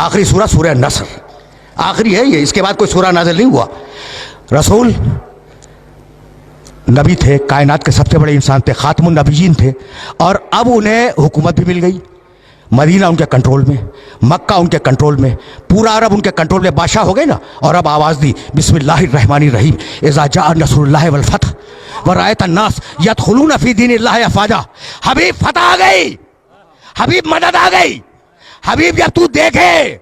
آخری سورہ سورہ نصر آخری ہے یہ، اس کے بعد کوئی سورہ نازل نہیں ہوا. رسول نبی تھے، کائنات کے سب سے بڑے انسان تھے، خاتم النبیین تھے، اور اب انہیں حکومت بھی مل گئی. مدینہ ان کے کنٹرول میں، مکہ ان کے کنٹرول میں، پورا عرب ان کے کنٹرول میں، بادشاہ ہو گئے نا. اور اب آواز دی بسم اللہ الرحمن الرحیم اذا جاء نصر اللہ والفتح ورأیت الناس یدخلون فی دین اللہ افواجا. حبیب فتح آ گئی، حبیب مدد آ گئی. حبیب جب تو دیکھے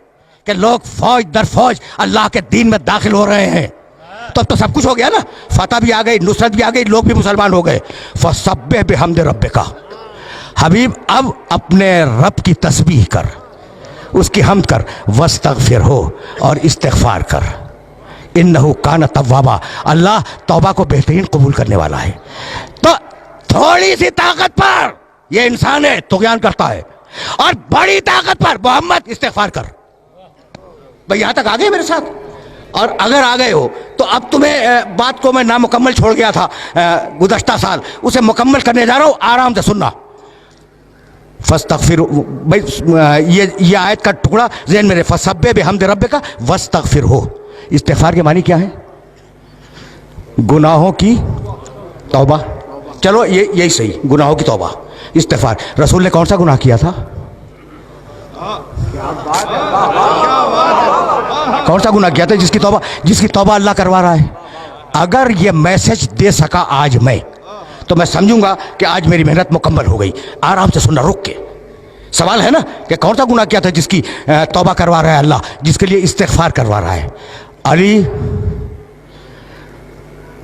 کہ لوگ فوج در فوج اللہ کے دین میں داخل ہو رہے ہیں تو اب تو سب کچھ ہو گیا نا. فتح بھی آ گئی، نصرت بھی آ گئی، لوگ بھی مسلمان ہو گئے. فسبح بحمد ربک. حبیب اب اپنے رب کی تسبیح کر، اس کی حمد کر، واستغفر ہو اور استغفار کر. انہو کان توابا. اللہ توبہ کو بہترین قبول کرنے والا ہے. تو تھوڑی سی طاقت پر یہ انسان ہے طغیان کرتا ہے، اور بڑی طاقت پر محمد استغفار کر. بھئی یہاں تک آ گئے میرے ساتھ؟ اور اگر آ گئے ہو تو اب تمہیں بات کو میں نامکمل چھوڑ گیا تھا گزشتہ سال، اسے مکمل کرنے جا رہا ہوں. آرام سے سننا. فاستغفر، بھئی یہ آیت کا ٹکڑا ذہن میں رہے. فسبح بحمد ربک واستغفر ہو. استغفار کے معنی کیا ہے؟ گناہوں کی توبہ. چلو یہی صحیح، گناہوں کی توبہ، استغفار. رسول نے کون سا گناہ کیا تھا؟ کون سا گناہ کیا تھا جس کی توبہ اللہ کروا رہا ہے؟ اگر یہ میسج دے سکا آج میں تو میں سمجھوں گا کہ آج میری محنت مکمل ہو گئی. آرام سے سننا، رک کے. سوال ہے نا کہ کون سا گناہ کیا تھا جس کی توبہ کروا رہا ہے اللہ، جس کے لیے استغفار کروا رہا ہے؟ علی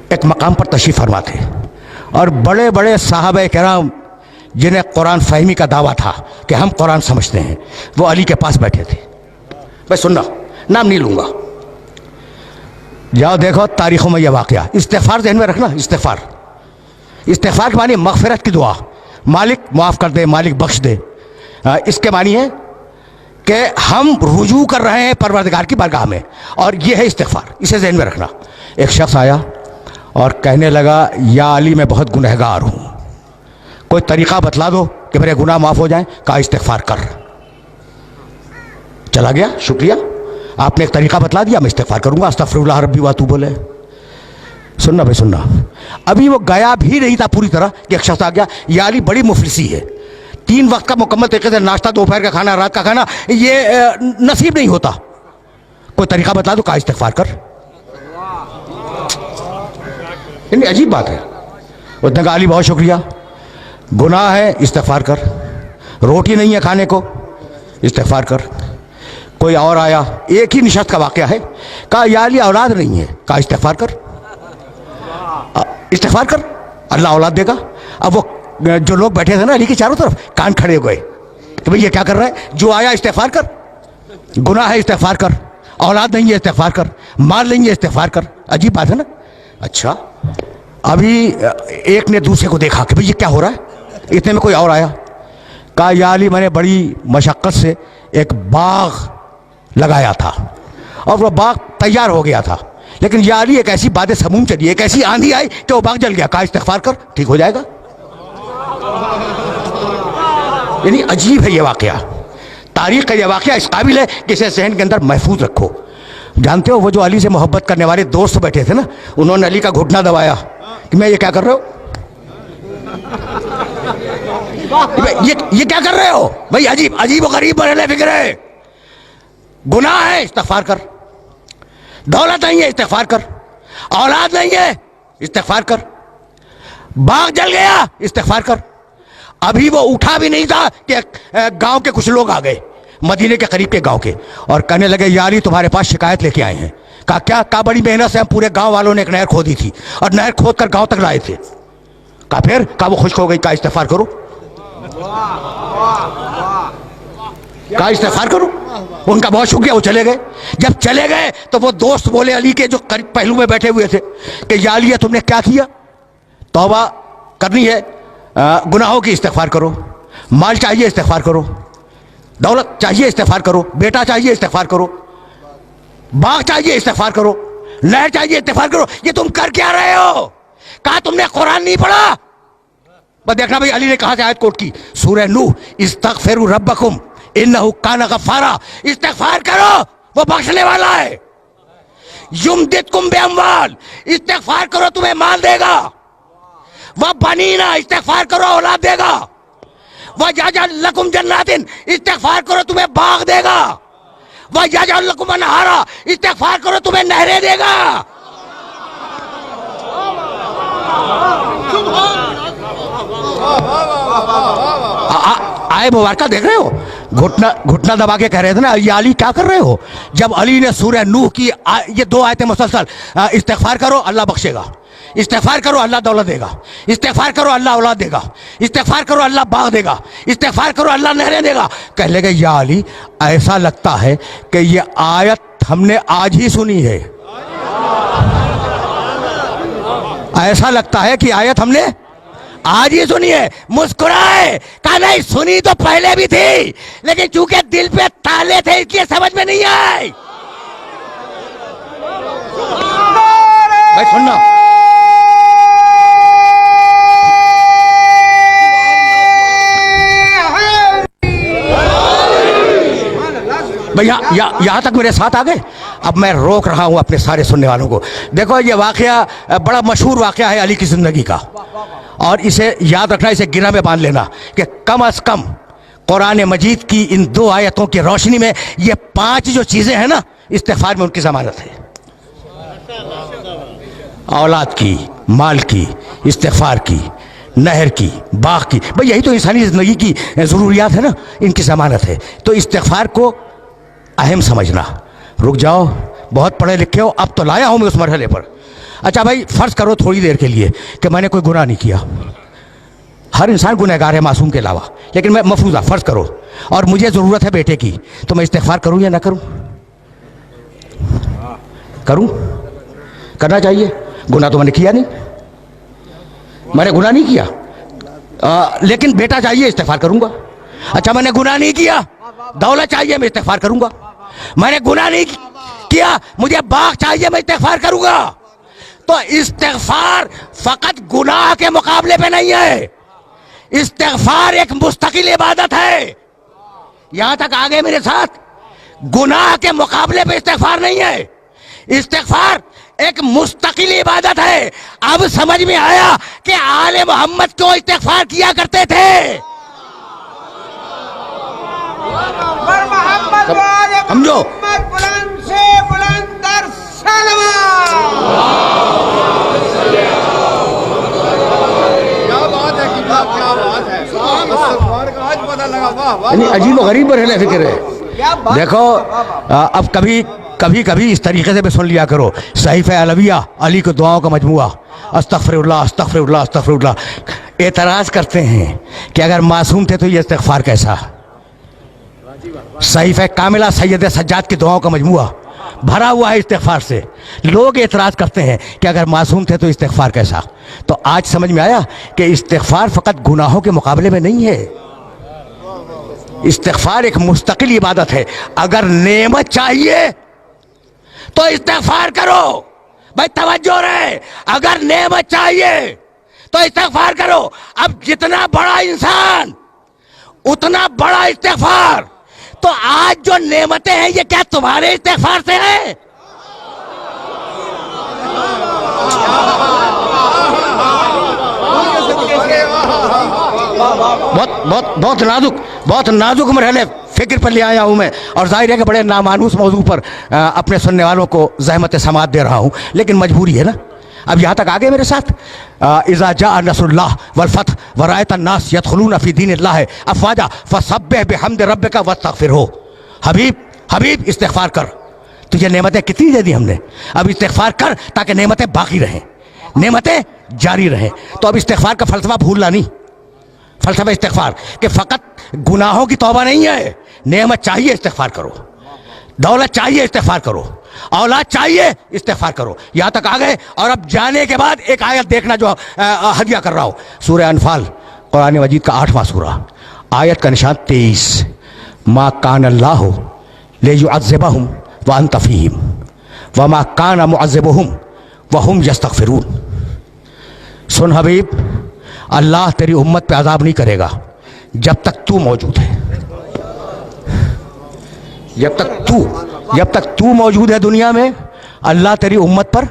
ایک مقام پر تشریف فرما تھے، اور بڑے بڑے صحابہ کرام جنہیں قرآن فہمی کا دعویٰ تھا کہ ہم قرآن سمجھتے ہیں، وہ علی کے پاس بیٹھے تھے. بھائی سننا، نام نہیں لوں گا، جاؤ دیکھو تاریخوں میں یہ واقعہ. استغفار ذہن میں رکھنا. استغفار کے معنی مغفرت کی دعا، مالک معاف کر دے، مالک بخش دے. اس کے معنی ہے کہ ہم رجوع کر رہے ہیں پروردگار کی بارگاہ میں، اور یہ ہے استغفار. اسے ذہن میں رکھنا. ایک شخص آیا اور کہنے لگا یا علی میں بہت گنہگار ہوں، کوئی طریقہ بتلا دو کہ میرے گناہ معاف ہو جائیں. کہا استغفار کر. چلا گیا، شکریہ آپ نے ایک طریقہ بتلا دیا، میں استغفار کروں گا. استغفر اللہ ربی واتوب بولے. سننا بھائی سننا. ابھی وہ گیا بھی نہیں تھا پوری طرح کہ ایک شخص آ گیا، یا علی بڑی مفلسی ہے، 3 وقت کا مکمل طریقے سے ناشتہ، دوپہر کا کھانا، رات کا کھانا یہ نصیب نہیں ہوتا، کوئی طریقہ بتلا دو. کہا استغفار کر. یعنی عجیب بات ہے. اس نے کہا علی بہت شکریہ، گناہ ہے استغفار کر، روٹی نہیں ہے کھانے کو استغفار کر. کوئی اور آیا، ایک ہی نشست کا واقعہ ہے. کہا یا علی اولاد نہیں ہے. کہا استغفار کر. استغفار کر، اللہ اولاد دے گا. اب وہ جو لوگ بیٹھے تھے نا علی کے چاروں طرف، کان کھڑے ہوئے کہ بھئی یہ کیا کر رہا ہے؟ جو آیا استغفار کر، گناہ ہے استغفار کر، اولاد نہیں ہے استغفار کر، مال نہیں ہے استغفار کر. عجیب بات ہے نا. اچھا، ابھی ایک نے دوسرے کو دیکھا کہ بھئی یہ کیا ہو رہا ہے. اتنے میں کوئی اور آیا. کہا یا علی میں نے بڑی مشقت سے ایک باغ لگایا تھا، اور وہ باغ تیار ہو گیا تھا، لیکن یا علی ایک ایسی باد سموم چلی، ایک ایسی آندھی آئی کہ وہ باغ جل گیا. کہا استغفار کر، ٹھیک ہو جائے گا. یعنی عجیب ہے یہ واقعہ، تاریخ کا یہ واقعہ اس قابل ہے کہ اسے ذہن کے اندر محفوظ رکھو. جانتے ہو وہ جو علی سے محبت کرنے والے دوست بیٹھے تھے نا، انہوں نے علی کا گھٹنا دبایا کہ میں یہ کیا کر رہے ہو، یہ کیا کر رہے ہو بھائی؟ عجیب و غریب بڑے فکر ہے. گناہ ہے استغفار کر، دولت نہیں ہے استغفار کر، اولاد نہیں ہے استغفار کر، باغ جل گیا استغفار کر. ابھی وہ اٹھا بھی نہیں تھا کہ گاؤں کے کچھ لوگ آ گئے، مدینے کے قریب کے گاؤں کے، اور کہنے لگے یا علی تمہارے پاس شکایت لے کے آئے ہیں. کہا کیا؟ کہا بڑی محنت سے ہم پورے گاؤں والوں نے ایک نہر کھودی تھی، اور نہر کھود کر گاؤں تک لائے تھے. کہا پھر؟ کہا وہ خشک ہو گئی. کہا استغفار کرو. کہا استغفار کرو. ان کا بہت شکریہ، وہ چلے گئے. جب چلے گئے تو وہ دوست بولے علی کے جو قریب پہلو میں بیٹھے ہوئے تھے کہ یا علی تم نے کیا کیا؟ توبہ کرنی ہے، گناہوں کی استغفار کرو، مال چاہیے استغفار کرو، دولت چاہیے استغفار کرو، بیٹا چاہیے استغفار کرو، باغ چاہیے استغفار کرو، نہر چاہیے استغفار کرو. یہ تم کر کیا رہے ہو؟ کہا تم نے قرآن نہیں پڑھا. بس دیکھنا بھائی علی نے کہاں سے آیت کوٹ کی؟ سورہ نوح، استغفروا ربکم इन्नहु काना गफ्फारा, इस्तिग़फ़ार करो वो बख्शने वाला है। युमदिदकुम बिअम्वाल, इस्तिग़फ़ार करो तुम्हें माल देगा। वह बनीना, इस्तिग़फ़ार करो औलाद देगा। वह यजअल लकुम जन्नातिन, इस्तिग़फ़ार करो तुम्हें बाग देगा। वह यजअल लकुम अनहारा, इस्तिग़फ़ार करो तुम्हें नहरें देगा। आए मुबारका देख रहे हो, घुटना दबा के कह रहे थे ना, ये अली क्या कर रहे हो। जब अली ने सूरह नूह की ये 2 आयतें मुसलसल, इस्तिग़फ़ार करो अल्लाह बख्शेगा, इस्तिग़फ़ार करो अल्लाह दौलत देगा, इस्तिग़फ़ार करो अल्लाह औलाद देगा, इस्तिग़फ़ार करो अल्लाह बाग देगा, इस्तिग़फ़ार करो अल्लाह नहरें देगा। कह लगे या अली ऐसा लगता है कि ये आयत हमने आज ही सुनी है, ऐसा लगता है कि आयत हमने आज ही सुनी है। मुस्कुराए, कहा नहीं सुनी तो पहले भी थी, लेकिन चूंकि दिल पे ताले थे इसलिए समझ में नहीं आई। भाई सुनना, भैया यहाँ तक मेरे साथ आ गए। अब मैं रोक रहा हूँ अपने सारे सुनने वालों को। देखो ये वाकया बड़ा मशहूर वाकया है अली की ज़िंदगी का, और इसे याद रखना, इसे गिना में बांध लेना कि कम अज़ कम कुरान मजीद की इन 2 आयतों की रोशनी में ये 5 जो चीज़ें हैं ना, इस्तिग़फ़ार में उनकी ज़मानत है। औलाद की, माल की, इस्तिग़फ़ार की, नहर की, बाग की, भाई यही तो इंसानी ज़िंदगी की ज़रूरियात है ना, इनकी ज़मानत है। तो इस्तिग़फ़ार को अहम समझना। रुक जाओ, बहुत पढ़े लिखे हो, अब तो लाया हूँ मैं उस मरहले पर। अच्छा भाई फ़र्ज़ करो थोड़ी देर के लिए कि मैंने कोई गुनाह नहीं किया। हर इंसान गुनहगार है मासूम के अलावा, लेकिन मैं मफरूज़ा फ़र्ज़ करो और मुझे ज़रूरत है बेटे की, तो मैं इस्तिग़फ़ार करूँ या ना करूँ? करूँ? करना चाहिए। गुनाह तो मैंने किया नहीं, मैंने गुनाह नहीं किया, लेकिन बेटा चाहिए, इस्तिग़फ़ार करूँगा। अच्छा मैंने गुनाह नहीं किया, दौलत चाहिए, मैं इस्तिग़फ़ार करूँगा। मैंने गुनाह नहीं किया, मुझे बाग चाहिए, मैं इस्तिग़फ़ार करूँगा। तो इस्तिग़फ़ार फ़कत गुनाह के मुकाबले पे नहीं है, इस्तिग़फ़ार एक मुस्तकिल इबादत है। यहां तक आगे मेरे साथ, गुनाह के मुकाबले पे इस्तिग़फ़ार नहीं है, इस्तिग़फ़ार एक मुस्तकिल इबादत है। अब समझ में आया कि आले मोहम्मद क्यों इस्तिग़फ़ार किया करते थे। समझो, बुलंद से बुलंदर अजीब गरीब रहने फिक्र है। देखो अब कभी कभी इस तरीके से भी सुन लिया करो, सहीफ़े अलविया, अली को दुआओं का मजमुआ, अस्तग़फ़िरुल्लाह अस्तग़फ़िरुल्लाह अस्तग़फ़िरुल्लाह। एतराज़ करते हैं कि अगर मासूम थे तो ये इस्तिग़फ़ार कैसा। सहीफ़े कामिला सैयद सज्जाद की दुआओं का मजमुआ भरा हुआ है इस्तिग़फ़ार से। लोग एतराज़ करते हैं कि अगर मासूम थे तो इस्तिग़फ़ार कैसा। तो आज समझ में आया कि इस्तिग़फ़ार फ़कत गुनाहों के मुकाबले में नहीं है, इस्तिग़फ़ार एक मुस्तकिल इबादत है। अगर नेमत चाहिए तो इस्तिग़फ़ार करो। भाई तवज्जो रहे, अगर नेमत चाहिए तो इस्तिग़फ़ार करो। अब जितना बड़ा इंसान उतना बड़ा इस्तिग़फ़ार। तो आज जो नेमतें हैं ये क्या तुम्हारे इस्तिग़फ़ार से हैं? बहुत नाजुक मरहले फिक्र पर ले आया हूँ मैं, और जाहिर है कि बड़े नामानूस मौजू पर अपने सुनने वालों को ज़हमत समात दे रहा हूँ, लेकिन मजबूरी है ना। अब यहाँ तक आगे मेरे साथ, इज़ा जाअ नस्रुल्लाह वल फ़त्ह व रअयत अन्नास यदख़ुलून फ़ी दीनिल्लाह अफ़वाजा फ़सब्बिह बिहम्दि रब्बिका वस्तग़फ़िरहू। हबीब इस्तिग़फ़ार कर, तुझे नेमतें कितनी दे दी हमने, अब इस्तिग़फ़ार कर ताकि नेमतें बाकी रहें, नेमतें जारी रहें। तो अब इस्तिग़फ़ार का फ़लसफ़ा भूलना नहीं, फ़लसफ़ा इस्तिग़फ़ार कि फ़कत गुनाहों की तौबा नहीं है। नेमत चाहिए इस्तिग़फ़ार करो, दौलत चाहिए इस्तिग़फ़ार करो, औलाद चाहिए इस्तिग़फ़ार करो। यहाँ तक आ गए। और अब जाने के बाद एक आयत देखना जो हदिया कर रहा हूँ, सूरह अनफ़ाल कुरान मजीद का 8वां सूरा, आयत का निशान 23। मा कान अल्लाहु लियुअज़्ज़िबहुम व अंत फ़ीहिम व मा कान मुअज़्ज़िबुहुम व हुम यस्तग़फ़िरून। सुन हबीब, अल्लाह तेरी उम्मत पे अज़ाब नहीं करेगा जब तक तू मौजूद है। जब तक तू मौजूद है दुनिया में, अल्लाह तेरी उम्मत पर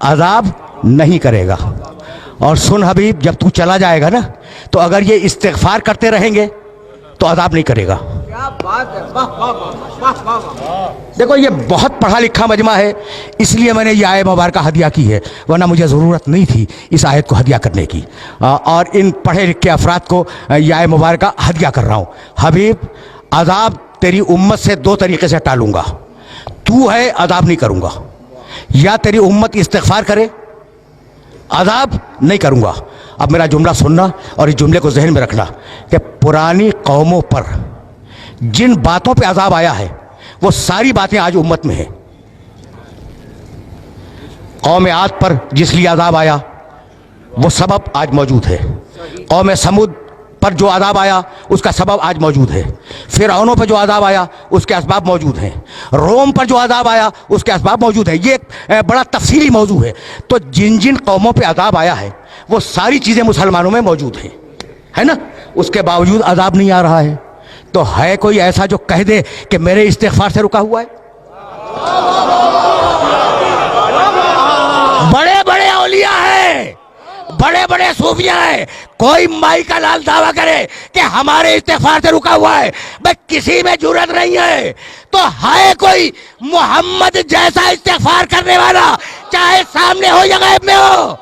अजाब नहीं करेगा। और सुन हबीब, जब तू चला जाएगा ना, तो अगर ये इस्तिग़फ़ार करते रहेंगे तो अजाब नहीं करेगा। क्या बात है, वाह वाह वाह वाह वाह। देखो, ये बहुत पढ़ा लिखा मजमा है, इसलिए मैंने ये आयत मुबारक हदिया की है, वरना मुझे ज़रूरत नहीं थी इस आयत को हदिया करने की। और इन पढ़े लिखे अफराद को ये आयत मुबारक हदिया कर रहा हूँ। हबीब, अजाब तेरी उम्मत से दो तरीके से टालूंगा। तू है, अजाब नहीं करूँगा, या तेरी उम्मत इस्तिग़फ़ार करे, अजाब नहीं करूँगा। अब मेरा जुमला सुनना और इस जुमले को जहन में रखना कि पुरानी कौमों पर जिन बातों पे अजाब आया है वो सारी बातें आज उम्मत में हैं। कौम आद पर जिस लिए अजाब आया वो सबब आज मौजूद है। कौम समूद पर जो अजाब आया उसका सबब आज मौजूद है। फिरौनों पर जो अजाब आया उसके असबाब मौजूद हैं। रोम पर जो अजाब आया उसके असबाब मौजूद हैं। ये एक बड़ा तफसीली मौजू है। तो जिन जिन कौमों पे अजाब आया है वो सारी चीज़ें मुसलमानों में मौजूद हैं, है ना? उसके बावजूद अजाब नहीं आ रहा है। तो है कोई ऐसा जो कह दे कि मेरे इस्तिग़फ़ार से रुका हुआ है? बड़े बड़े औलिया हैं, बड़े बड़े सूफिया हैं, कोई माई का लाल दावा करे कि हमारे इस्तिग़फ़ार से रुका हुआ है, भाई किसी में जुर्रत नहीं है। तो है कोई मोहम्मद जैसा इस्तिग़फ़ार करने वाला, चाहे सामने हो या गैब में हो?